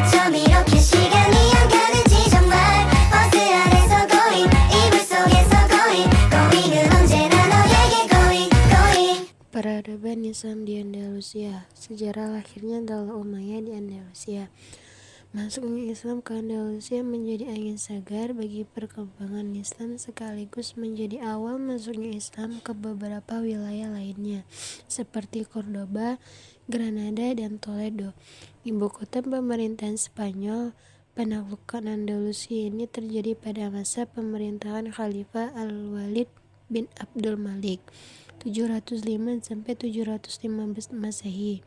어쩜 이렇게 시간이 안 가는지 정말 버스 안에서 고잉 이불 속에서 고잉은 언제나 너에게 고잉. Peradaban Islam di Andalusia. Sejarah lahirnya Daulah Umayyah di Andalusia. Masuknya Islam ke Andalusia menjadi angin segar bagi perkembangan Islam sekaligus menjadi awal masuknya Islam ke beberapa wilayah lainnya seperti Cordoba, Granada, dan Toledo. Ibu kota pemerintahan Spanyol. Penaklukan Andalusia ini terjadi pada masa pemerintahan Khalifah Al-Walid bin Abdul Malik 705-715 Masehi,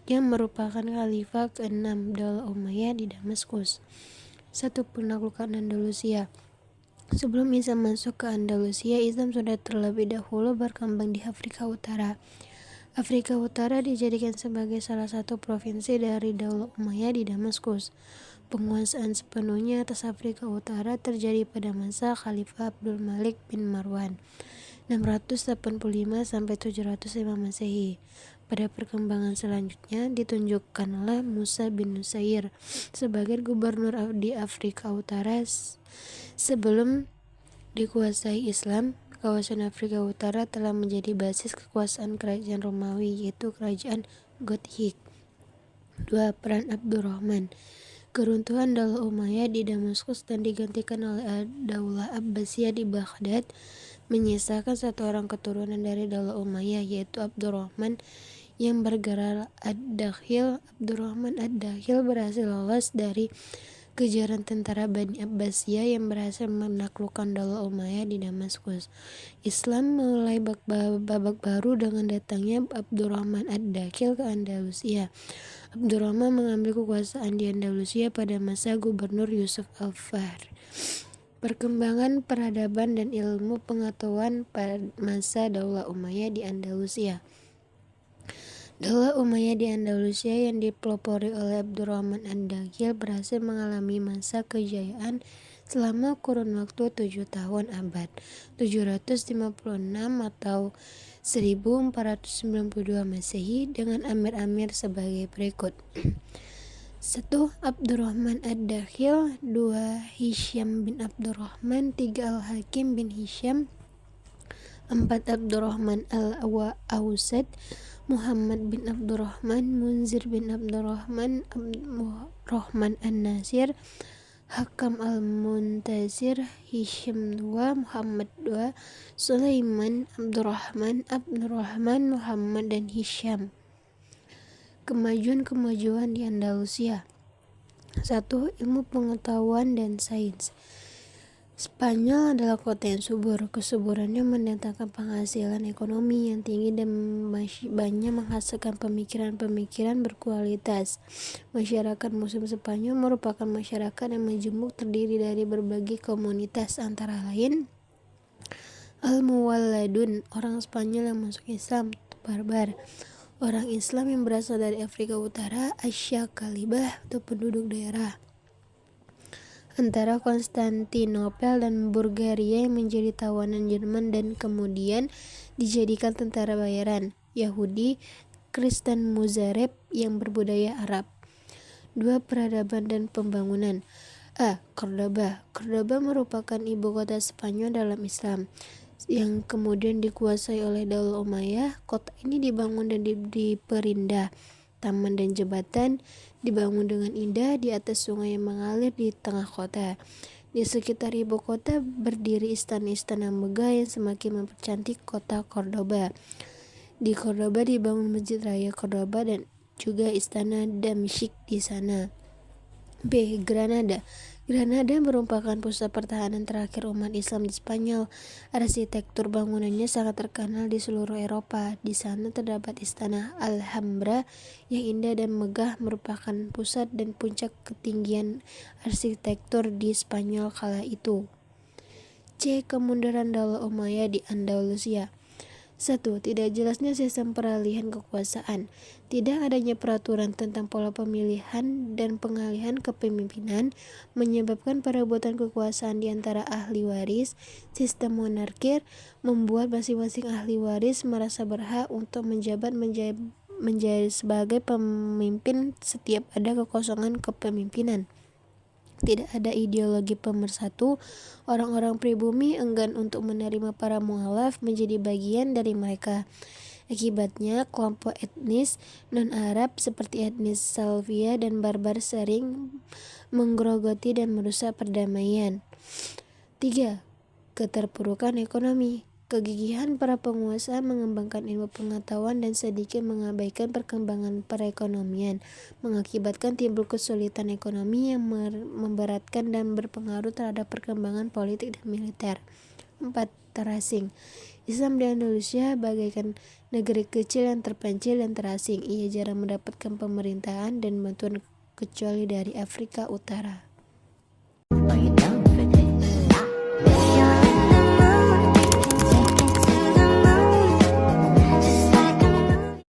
yang merupakan khalifah ke-6 Daulah Umayyah di Damaskus. Satu penaklukan Andalusia. Sebelum Islam masuk ke Andalusia, Islam sudah terlebih dahulu berkembang di Afrika Utara. Afrika Utara dijadikan sebagai salah satu provinsi dari Daulah Umayyah di Damaskus. Penguasaan sepenuhnya atas Afrika Utara terjadi pada masa Khalifah Abdul Malik bin Marwan 685-705 Masehi. Pada perkembangan selanjutnya ditunjukkanlah Musa bin Nusair sebagai gubernur di Afrika Utara. Sebelum dikuasai Islam, kawasan Afrika Utara telah menjadi basis kekuasaan kerajaan Romawi, yaitu kerajaan Gothik. 2. Peran Abdurrahman. Keruntuhan Daulah Umayyah di Damaskus dan digantikan oleh Daulah Abbasiyah di Baghdad menyisakan satu orang keturunan dari Daulah Umayyah, yaitu Abdurrahman yang bergelar Ad-Dakhil. Abdurrahman Ad-Dakhil berhasil lolos dari kejaran tentara Bani Abbasiyah yang berhasil menaklukkan Daulah Umayyah di Damaskus. Islam mulai babak baru dengan datangnya Abdurrahman Ad-Dakhil ke Andalusia. Abdurrahman mengambil kekuasaan di Andalusia pada masa Gubernur Yusuf Al-Fahr. Perkembangan peradaban dan ilmu pengetahuan pada masa Daulah Umayyah di Andalusia. Daulah Umayyah di Andalusia yang dipelopori oleh Abdurrahman Ad-Dakhil berhasil mengalami masa kejayaan selama kurun waktu 7 tahun abad 756 atau 1492 Masehi dengan amir-amir sebagai berikut. 1. Abdurrahman Ad-Dakhil. 2. Hisham bin Abdurrahman. 3. Al-Hakim bin Hisham. 4. Abdurrahman Al-Awsad. Muhammad bin Abdurrahman. Munzir bin Abdurrahman. Abdurrahman An-Nasir. Hakam Al-Muntasir. Hisham 2. Muhammad 2. Sulaiman Abdurrahman. Muhammad dan Hisham. Kemajuan di Andalusia. 1. Ilmu pengetahuan dan sains. Spanyol adalah kota yang subur. Kesuburannya mendatangkan penghasilan ekonomi yang tinggi dan masih banyak menghasilkan pemikiran-pemikiran berkualitas. Masyarakat Muslim Spanyol merupakan masyarakat yang majemuk, terdiri dari berbagai komunitas, antara lain Al-Muwalladun, orang Spanyol yang masuk Islam, Barbar, orang Islam yang berasal dari Afrika Utara, Asyakalibah atau penduduk daerah antara Konstantinopel dan Bulgaria yang menjadi tawanan Jerman dan kemudian dijadikan tentara bayaran, Yahudi, Kristen Muzareb yang berbudaya Arab. 2. Peradaban dan pembangunan. A. Cordoba. Cordoba merupakan ibu kota Spanyol dalam Islam yang kemudian dikuasai oleh Daulah Umayyah. Kota ini dibangun dan diperindah. Taman dan jembatan dibangun dengan indah di atas sungai yang mengalir di tengah kota. Di sekitar ibu kota berdiri istana-istana megah yang semakin mempercantik kota Cordoba. Di Cordoba dibangun Masjid Raya Cordoba dan juga istana Damsyik di sana. B. Granada. Granada merupakan pusat pertahanan terakhir umat Islam di Spanyol. Arsitektur bangunannya sangat terkenal di seluruh Eropa. Di sana terdapat istana Alhambra yang indah dan megah, merupakan pusat dan puncak ketinggian arsitektur di Spanyol kala itu. C. Kemunduran Daulah Umayyah di Andalusia. 1. Tidak jelasnya sistem peralihan kekuasaan. Tidak adanya peraturan tentang pola pemilihan dan pengalihan kepemimpinan menyebabkan perebutan kekuasaan di antara ahli waris. Sistem monarkir membuat masing-masing ahli waris merasa berhak untuk menjabat menjadi sebagai pemimpin setiap ada kekosongan kepemimpinan. Tidak ada ideologi pemersatu, orang-orang pribumi enggan untuk menerima para mualaf menjadi bagian dari mereka. Akibatnya, kelompok etnis non-Arab seperti etnis Salvia dan Barbar sering menggerogoti dan merusak perdamaian. 3. Keterpurukan ekonomi. Kegigihan para penguasa mengembangkan ilmu pengetahuan dan sedikit mengabaikan perkembangan perekonomian mengakibatkan timbul kesulitan ekonomi yang memberatkan dan berpengaruh terhadap perkembangan politik dan militer. 4. Terasing. Islam di Andalusia bagaikan negeri kecil yang terpencil dan terasing. Ia jarang mendapatkan pemerintahan dan bantuan kecuali dari Afrika Utara.